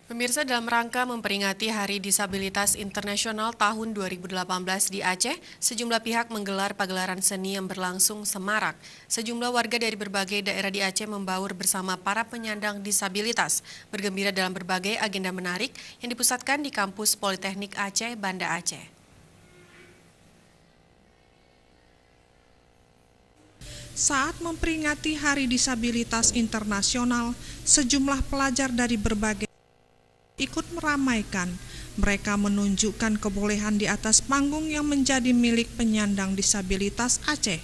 Pemirsa, dalam rangka memperingati Hari Disabilitas Internasional tahun 2018 di Aceh, sejumlah pihak menggelar pagelaran seni yang berlangsung semarak. Sejumlah warga dari berbagai daerah di Aceh membaur bersama para penyandang disabilitas, bergembira dalam berbagai agenda menarik yang dipusatkan di kampus Politeknik Aceh, Banda Aceh. Saat memperingati Hari Disabilitas Internasional, sejumlah pelajar dari berbagai ikut meramaikan. Mereka menunjukkan kebolehan di atas panggung yang menjadi milik penyandang disabilitas Aceh.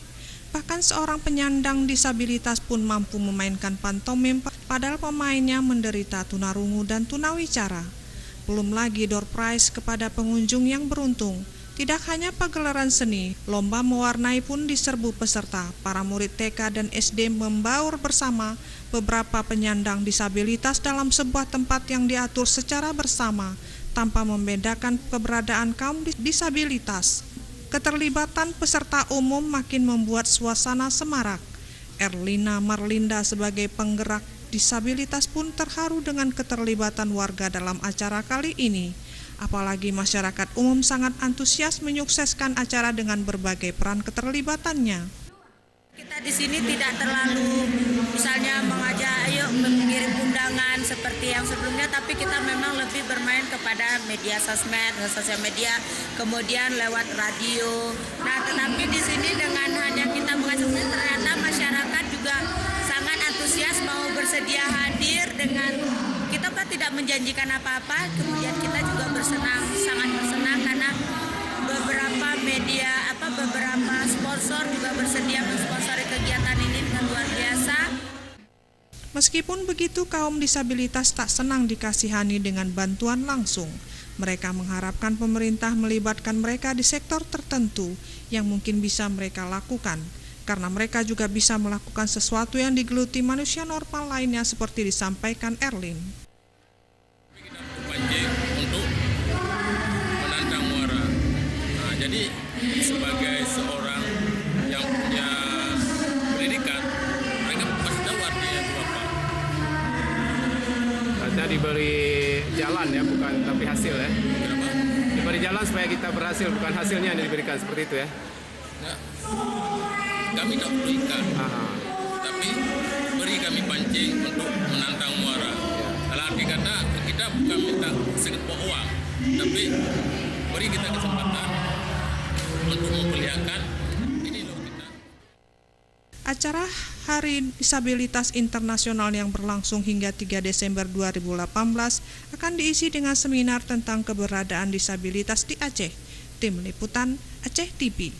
Bahkan seorang penyandang disabilitas pun mampu memainkan pantomim, padahal pemainnya menderita tunarungu dan tunawicara. Belum lagi door prize kepada pengunjung yang beruntung. Tidak hanya pagelaran seni, lomba mewarnai pun diserbu peserta. Para murid TK dan SD membaur bersama beberapa penyandang disabilitas dalam sebuah tempat yang diatur secara bersama, tanpa membedakan keberadaan kaum disabilitas. Keterlibatan peserta umum makin membuat suasana semarak. Erlina Marlinda sebagai penggerak disabilitas pun terharu dengan keterlibatan warga dalam acara kali ini. Apalagi masyarakat umum sangat antusias menyukseskan acara dengan berbagai peran keterlibatannya. Kita di sini tidak terlalu misalnya mengajak ayo mengirim undangan seperti yang sebelumnya, tapi kita memang lebih bermain kepada media sosmed, sosial media, kemudian lewat radio. Nah, tetapi di sini dengan hanya kita mengajak, ternyata masyarakat juga sangat antusias mau bersedia hadir dengan kita tidak menjanjikan apa-apa, kemudian kita juga sangat bersenang karena beberapa media, beberapa sponsor juga bersedia mensponsori kegiatan ini dengan luar biasa. Meskipun begitu, kaum disabilitas tak senang dikasihani dengan bantuan langsung. Mereka mengharapkan pemerintah melibatkan mereka di sektor tertentu yang mungkin bisa mereka lakukan, karena mereka juga bisa melakukan sesuatu yang digeluti manusia normal lainnya seperti disampaikan Erlin. Untuk menantang muara. Nah, jadi sebagai seorang yang punya pendidikan, mereka pasti tahu artinya itu apa. Kita diberi jalan ya, bukan tapi hasil ya. Kenapa? Diberi jalan supaya kita berhasil, bukan hasilnya yang diberikan, seperti itu ya. Nah, kami tak perlu ikan, tapi beri kami pancing untuk menantang muara. Dalam arti kata, kita bukan minta sekepo uang, tapi beri kita kesempatan untuk memperlihatkan ini loh kita. Acara Hari Disabilitas Internasional yang berlangsung hingga 3 Desember 2018 akan diisi dengan seminar tentang keberadaan disabilitas di Aceh. Tim Liputan Aceh TV.